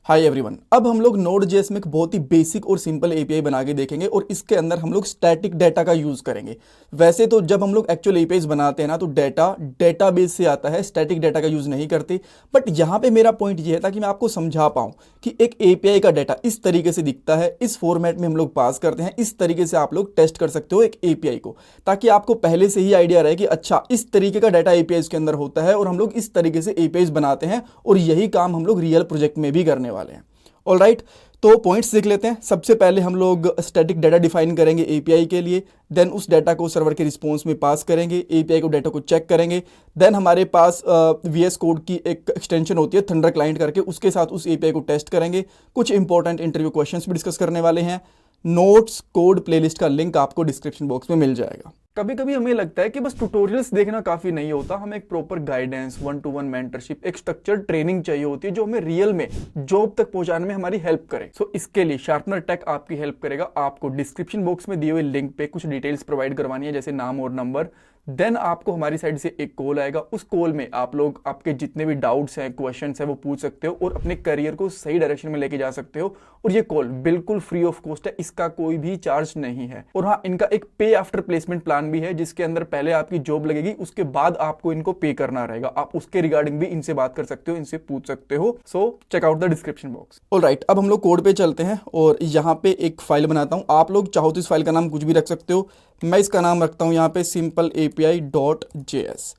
Hi everyone, अब हम लोग Node.js में एक बहुत ही बेसिक और सिंपल एपीआई बना के देखेंगे और इसके अंदर हम लोग स्टैटिक डाटा का यूज़ करेंगे। वैसे तो जब हम लोग एक्चुअल एपीआईज बनाते हैं ना तो डाटा डेटाबेस से आता है, स्टैटिक डाटा का यूज़ नहीं करते। बट यहाँ पे मेरा पॉइंट ये है ताकि मैं आपको समझा पाऊँ कि एक एपीआई का डाटा इस तरीके से दिखता है, इस फॉर्मेट में हम लोग पास करते हैं, इस तरीके से आप लोग टेस्ट कर सकते हो एक एपीआई को, ताकि आपको पहले से ही आइडिया रहे कि अच्छा इस तरीके का डाटा एपीआईज के अंदर होता है और हम लोग इस तरीके से एपीआईज बनाते हैं और यही काम हम लोग रियल प्रोजेक्ट में भी करने वाले हैं। ऑलराइट, तो पॉइंट्स देख लेते हैं। सबसे पहले हम लोग स्टैटिक डाटा डिफाइन करेंगे एपीआई के लिए, देन उस डाटा को सर्वर के रिस्पॉन्स में पास करेंगे, एपीआई को डाटा को चेक करेंगे। देन हमारे पास वीएस कोड की एक एक्सटेंशन होती है थंडर क्लाइंट करके, उसके साथ उस एपीआई को टेस्ट करेंगे। कुछ इंपॉर्टेंट इंटरव्यू क्वेश्चंस भी डिस्कस करने वाले हैं। नोट्स कोड प्लेलिस्ट का लिंक आपको डिस्क्रिप्शन बॉक्स में मिल जाएगा। कभी कभी हमें लगता है कि बस ट्यूटोरियल्स देखना काफी नहीं होता, हमें एक प्रॉपर गाइडेंस, 1-to-1 मेंटरशिप, एक स्ट्रक्चर्ड ट्रेनिंग चाहिए होती है जो हमें रियल में जॉब तक पहुंचाने में हमारी हेल्प करे। सो इसके लिए शार्पनर टेक आपकी हेल्प करेगा। आपको डिस्क्रिप्शन बॉक्स में दिए हुए लिंक पे कुछ डिटेल्स प्रोवाइड करवानी है, जैसे नाम और नंबर। देन आपको हमारी साइड से एक कॉल आएगा, उस कॉल में आप लोग आपके जितने भी डाउट्स हैं, क्वेश्चंस हैं, वो पूछ सकते हो और अपने करियर को सही डायरेक्शन में लेके जा सकते हो। और ये कॉल बिल्कुल फ्री ऑफ कॉस्ट है, इसका कोई भी चार्ज नहीं है। और हाँ, इनका एक पे आफ्टर प्लेसमेंट प्लान भी है, जिसके अंदर पहले आपकी जॉब लगेगी, उसके बाद आपको इनको पे करना रहेगा। आप उसके रिगार्डिंग भी इनसे बात कर सकते हो, इनसे पूछ सकते हो। So check out the description box. Alright, अब हम लोग कोड पे चलते हैं और यहाँ पे एक फाइल बनाता हूँ। आप लोग चाहो तो इस फाइल का नाम कुछ भी रख सकते हो। मैं इसका नाम रखता हूँ यहाँ पे simpleapi.js।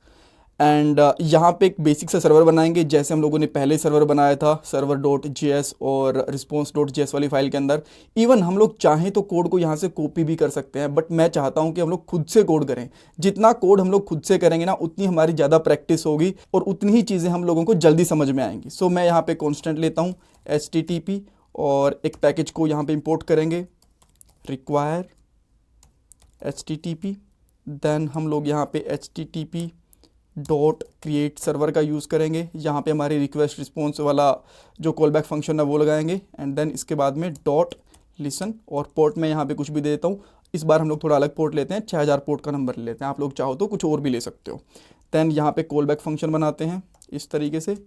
एंड यहाँ पे एक बेसिक सा सर्वर बनाएंगे, जैसे हम लोगों ने पहले सर्वर बनाया था server.js और response.js वाली फाइल के अंदर। इवन हम लोग चाहें तो कोड को यहाँ से कॉपी भी कर सकते हैं, बट मैं चाहता हूँ कि हम लोग खुद से कोड करें। जितना कोड हम लोग खुद से करेंगे ना, उतनी हमारी ज़्यादा प्रैक्टिस होगी और उतनी ही चीज़ें हम लोगों को जल्दी समझ में आएंगी। सो मैं यहाँ पे कॉन्स्टेंट लेता हूँ HTTP और एक पैकेज को यहाँ पे इंपोर्ट करेंगे, रिक्वायर HTTP। देन हम लोग यहाँ पे HTTP डॉट क्रिएट सर्वर का यूज़ करेंगे। यहाँ पे हमारी रिक्वेस्ट रिस्पॉन्स वाला जो कॉल बैक फंक्शन है वो लगाएंगे। एंड देन इसके बाद में डॉट लिसन और पोर्ट में यहाँ पे कुछ भी दे देता हूँ। इस बार हम लोग थोड़ा अलग पोर्ट लेते हैं, 6000 पोर्ट का नंबर ले लेते हैं। आप लोग चाहो तो कुछ और भी ले सकते हो। देन यहाँ पे कॉल बैक फंक्शन बनाते हैं इस तरीके से।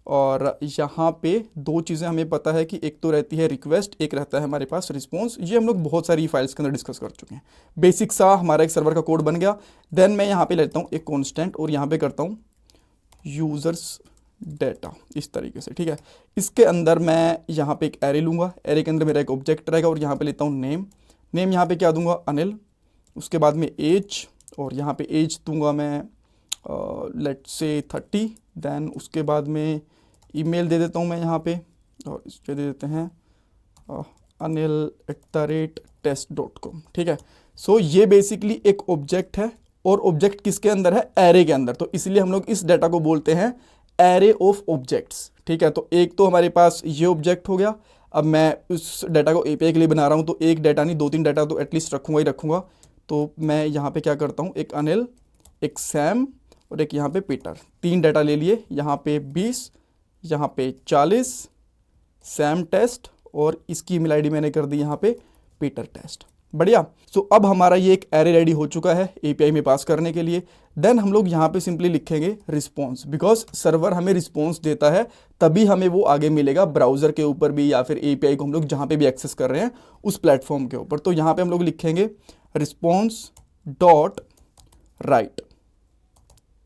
और यहाँ पे दो चीज़ें हमें पता है कि एक तो रहती है रिक्वेस्ट, एक रहता है हमारे पास रिस्पॉन्स। ये हम लोग बहुत सारी फाइल्स के अंदर डिस्कस कर चुके हैं। बेसिक सा हमारा एक सर्वर का कोड बन गया। देन मैं यहाँ पे लेता हूँ एक कॉन्स्टेंट और यहाँ पे करता हूँ यूज़र्स डाटा इस तरीके से, ठीक है। इसके अंदर मैं यहाँ पे एक एरे लूँगा, एरे के अंदर मेरा एक ऑब्जेक्ट रहेगा और यहाँ पे लेता हूँ नेम यहाँ पे क्या दूंगा, अनिल। उसके बाद में एज, और यहाँ पे एज दूंगा मैं लेट्स से 30। देन उसके बाद में ईमेल दे देता हूँ मैं यहाँ पे, और इस पे दे देते हैं anil@test.com, ठीक है। सो ये बेसिकली एक ऑब्जेक्ट है और ऑब्जेक्ट किसके अंदर है, एरे के अंदर। तो इसलिए हम लोग इस डाटा को बोलते हैं एरे ऑफ ऑब्जेक्ट्स, ठीक है। तो एक तो हमारे पास ये ऑब्जेक्ट हो गया। अब मैं उस डाटा को एपीआई के लिए बना रहा हूँ, तो एक डाटा नहीं 2-3 डाटा तो एटलीस्ट रखूँगा ही रखूँगा। तो मैं यहाँ पे क्या करता हूँ, एक अनिल, एक सैम और एक यहाँ पे पीटर, 3 डाटा ले लिए। यहाँ पे 20, यहाँ पे 40 सैम टेस्ट और इसकी ईमेल आईडी मैंने कर दी यहाँ पे पीटर टेस्ट। बढ़िया। सो अब हमारा ये एक एरे रेडी हो चुका है एपीआई में पास करने के लिए। देन हम लोग यहाँ पे सिंपली लिखेंगे रिस्पॉन्स, बिकॉज सर्वर हमें रिस्पॉन्स देता है, तभी हमें वो आगे मिलेगा ब्राउजर के ऊपर भी या फिर एपीआई को हम लोग जहाँ पे भी एक्सेस कर रहे हैं उस प्लेटफॉर्म के ऊपर। तो यहाँ पे हम लोग लिखेंगे रिस्पॉन्स डॉट राइट,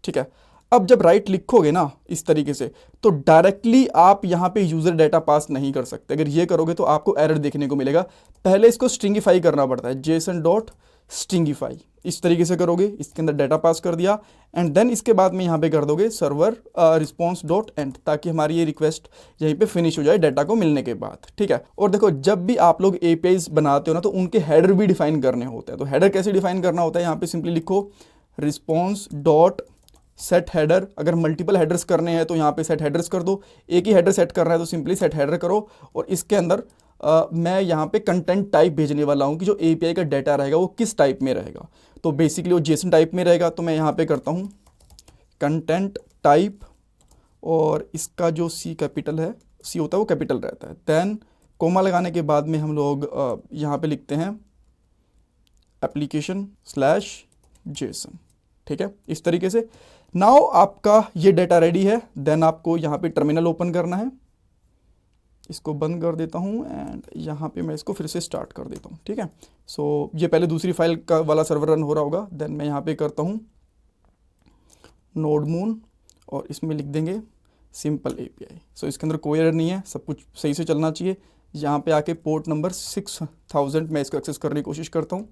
ठीक है। अब जब राइट लिखोगे ना इस तरीके से, तो डायरेक्टली आप यहाँ पे यूजर डाटा पास नहीं कर सकते। अगर ये करोगे तो आपको एरर देखने को मिलेगा। पहले इसको स्ट्रिंगिफाई करना पड़ता है, जेसन डॉट स्ट्रिंगिफाई। इस तरीके से करोगे, इसके अंदर डाटा पास कर दिया एंड देन इसके बाद में यहाँ पे कर दोगे सर्वर रिस्पॉन्स डॉट एंड, ताकि हमारी ये रिक्वेस्ट यहीं पे फिनिश हो जाए डाटा को मिलने के बाद, ठीक है। और देखो, जब भी आप लोग एपीआईज बनाते हो ना, तो उनके हेडर भी डिफाइन करने होते हैं। तो हेडर कैसे डिफाइन करना होता है, यहाँ पे सिंपली लिखो रिस्पॉन्स डॉट सेट हेडर। अगर मल्टीपल हेडर्स करने हैं तो यहाँ पे सेट हेडर्स कर दो, एक ही हेडर सेट करना है तो सिंपली सेट हेडर करो। और इसके अंदर मैं यहाँ पे कंटेंट टाइप भेजने वाला हूँ कि जो एपीआई का डाटा रहेगा वो किस टाइप में रहेगा। तो बेसिकली वो जेसन टाइप में रहेगा, तो मैं यहाँ पे करता हूँ कंटेंट टाइप और इसका जो सी कैपिटल है, सी होता है वो कैपिटल रहता है। देन कोमा लगाने के बाद में हम लोग यहाँ पे लिखते हैं application/json, ठीक है, इस तरीके से। नाउ आपका ये डाटा रेडी है। देन आपको यहाँ पे टर्मिनल ओपन करना है, इसको बंद कर देता हूँ एंड यहाँ पे मैं इसको फिर से स्टार्ट कर देता हूँ, ठीक है। सो ये पहले दूसरी फाइल का वाला सर्वर रन हो रहा होगा, देन मैं यहाँ पे करता हूँ नोड मून और इसमें लिख देंगे सिंपल एपीआई। सो इसके अंदर कोई एरर नहीं है, सब कुछ सही से चलना चाहिए। यहाँ पे आके पोर्ट नंबर 6000 मैं इसको एक्सेस करने की कोशिश करता हूँ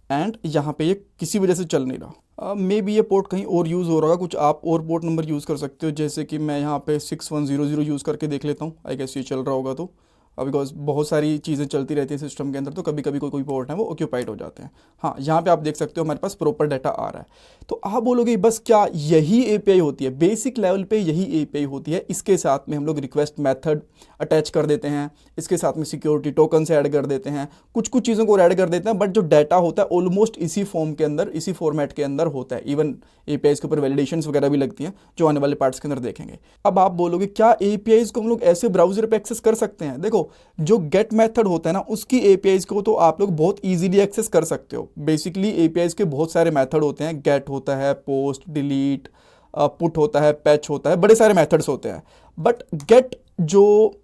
एंड यहाँ पे ये किसी वजह से चल नहीं रहा। मे बी ये पोर्ट कहीं और यूज़ हो रहा होगा, कुछ आप और पोर्ट नंबर यूज़ कर सकते हो, जैसे कि मैं यहाँ पे 6100 यूज़ करके देख लेता हूँ। आई गेस ये चल रहा होगा तो बिकॉज बहुत सारी चीज़ें चलती रहती हैं सिस्टम के अंदर, तो कभी कभी कोई पोर्ट है वो ऑक्यूपाइड हो जाते हैं। हाँ, यहाँ पे आप देख सकते हो हमारे पास प्रॉपर डाटा आ रहा है। तो आप बोलोगे बस क्या यही एपीआई होती है? बेसिक लेवल पे यही एपीआई होती है। इसके साथ में हम लोग रिक्वेस्ट मेथड अटैच कर देते हैं, इसके साथ में सिक्योरिटी टोकन से ऐड कर देते हैं, कुछ कुछ चीज़ों को ऐड कर देते हैं, बट जो डाटा होता है ऑलमोस्ट इसी फॉर्म के अंदर, इसी फॉर्मेट के अंदर होता है। इवन एपीआईज के ऊपर वैलिडेशंस वगैरह भी लगती हैं, जो आने वाले पार्ट्स के अंदर देखेंगे। अब आप बोलोगे क्या एपीआईज को हम लोग ऐसे ब्राउजर पे एक्सेस कर सकते हैं? देखो, जो गेट मेथड होता है ना, उसकी एपीआईज को तो आप लोग बहुत इजीली एक्सेस कर सकते हो। बेसिकली एपीआईज के बहुत सारे मेथड होते हैं, गेट होता है, पोस्ट, डिलीट, पुट होता है, पैच होता है, बड़े सारे मेथड्स होते हैं। बट गेट जो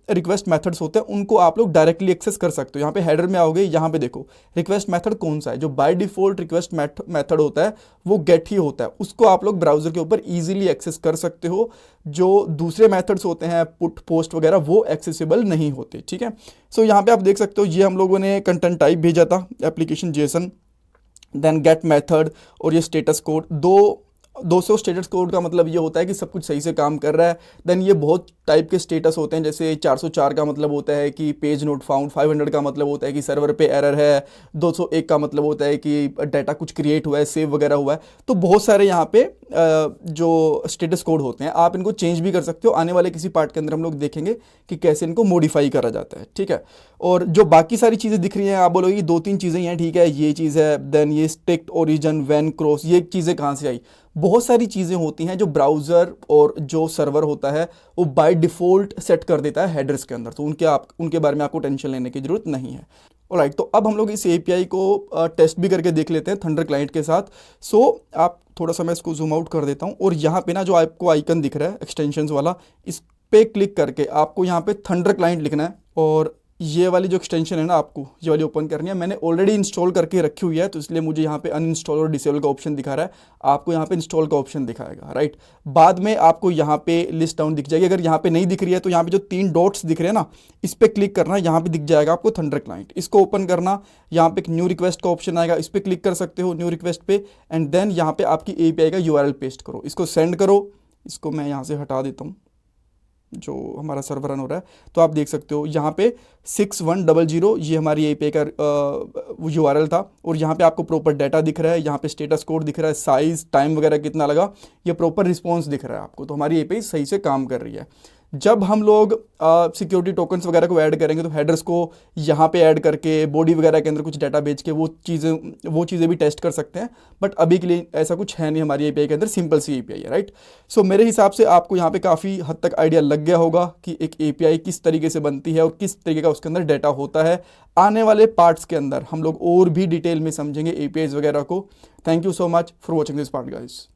रिक्वेस्ट मेथड्स होते हैं उनको आप लोग डायरेक्टली एक्सेस कर सकते हो। यहाँ पे हेडर में आओगे, यहाँ पे देखो रिक्वेस्ट मेथड कौन सा है। जो बाय डिफॉल्ट रिक्वेस्ट मेथड होता है वो गेट ही होता है, उसको आप लोग ब्राउजर के ऊपर इजीली एक्सेस कर सकते हो। जो दूसरे मेथड्स होते हैं पुट, पोस्ट वगैरह, वो एक्सेसिबल नहीं होते, ठीक है। सो यहाँ पे आप देख सकते हो ये हम लोगों ने कंटेंट टाइप भेजा था application JSON, then get method और ये स्टेटस कोड। 200 स्टेटस कोड का मतलब ये होता है कि सब कुछ सही से काम कर रहा है। देन ये बहुत टाइप के स्टेटस होते हैं, जैसे 404 का मतलब होता है कि पेज नोट फाउंड, 500 का मतलब होता है कि सर्वर पे एरर है, 201 का मतलब होता है कि डाटा कुछ क्रिएट हुआ है, सेव वगैरह हुआ है। तो बहुत सारे यहाँ पे जो स्टेटस कोड होते हैं, आप इनको चेंज भी कर सकते हो। आने वाले किसी पार्ट के अंदर हम लोग देखेंगे कि कैसे इनको मॉडिफाई करा जाता है, ठीक है। और जो बाकी सारी चीज़ें दिख रही हैं, आप बोलोगे 2-3 चीज़ें हैं, ठीक है, ये चीज़ है, देन ये स्टिक्ड ओरिजिन वैन क्रॉस, ये चीज़ें कहाँ से आई? बहुत सारी चीज़ें होती हैं जो ब्राउज़र और जो सर्वर होता है वो बाय डिफ़ॉल्ट सेट कर देता है हेडर्स के अंदर, तो उनके बारे में आपको टेंशन लेने की ज़रूरत नहीं है। ऑलराइट, तो अब हम लोग इस एपीआई को टेस्ट भी करके देख लेते हैं थंडर क्लाइंट के साथ। सो आप थोड़ा सा, मैं इसको जूम आउट कर देता हूँ और यहाँ पे ना जो आपको आइकन दिख रहा है एक्सटेंशंस वाला, इस पे क्लिक करके आपको यहाँ पे थंडर क्लाइंट लिखना है और ये वाली जो एक्सटेंशन है ना, आपको ये वाली ओपन करनी है। मैंने ऑलरेडी इंस्टॉल करके रखी हुई है, तो इसलिए मुझे यहाँ पे अनइंस्टॉल और डिसेबल का ऑप्शन दिखा रहा है। आपको यहाँ पे इंस्टॉल का ऑप्शन दिखाएगा, राइट। बाद में आपको यहाँ पे लिस्ट डाउन दिख जाएगी। अगर यहाँ पे नहीं दिख रही है तो यहाँ पे जो 3 डॉट्स दिख रहे हैं ना, इस पर क्लिक करना, यहाँ पे दिख जाएगा आपको थंडर क्लाइंट। इसको ओपन करना, यहाँ पे एक न्यू रिक्वेस्ट का ऑप्शन आएगा, इस पर क्लिक कर सकते हो न्यू रिक्वेस्ट पे, एंड देन यहाँ पे आपकी एपीआई का यूआरएल पेस्ट करो, इसको सेंड करो। इसको मैं यहाँ से हटा देता हूँ, जो हमारा सर्वर रन हो रहा है। तो आप देख सकते हो यहाँ पे 6100 ये हमारी एपीआई का यूआरएल था, और यहाँ पे आपको प्रॉपर डाटा दिख रहा है, यहाँ पे स्टेटस कोड दिख रहा है, साइज, टाइम वगैरह कितना लगा, ये प्रॉपर रिस्पॉन्स दिख रहा है आपको। तो हमारी एपीआई सही से काम कर रही है। जब हम लोग सिक्योरिटी टोकन्स वगैरह को ऐड करेंगे तो हेडर्स को यहाँ पे ऐड करके बॉडी वगैरह के अंदर कुछ डाटा भेज के वो चीज़ें भी टेस्ट कर सकते हैं। बट अभी के लिए ऐसा कुछ है नहीं हमारी एपीआई के अंदर, सिंपल सी एपीआई है, राइट। सो मेरे हिसाब से आपको यहाँ पे काफ़ी हद तक आइडिया लग गया होगा कि एक एपीआई किस तरीके से बनती है और किस तरीके का उसके अंदर डाटा होता है। आने वाले पार्ट्स के अंदर हम लोग और भी डिटेल में समझेंगे एपीआईज वगैरह को। Thank you so much for watching this part guys.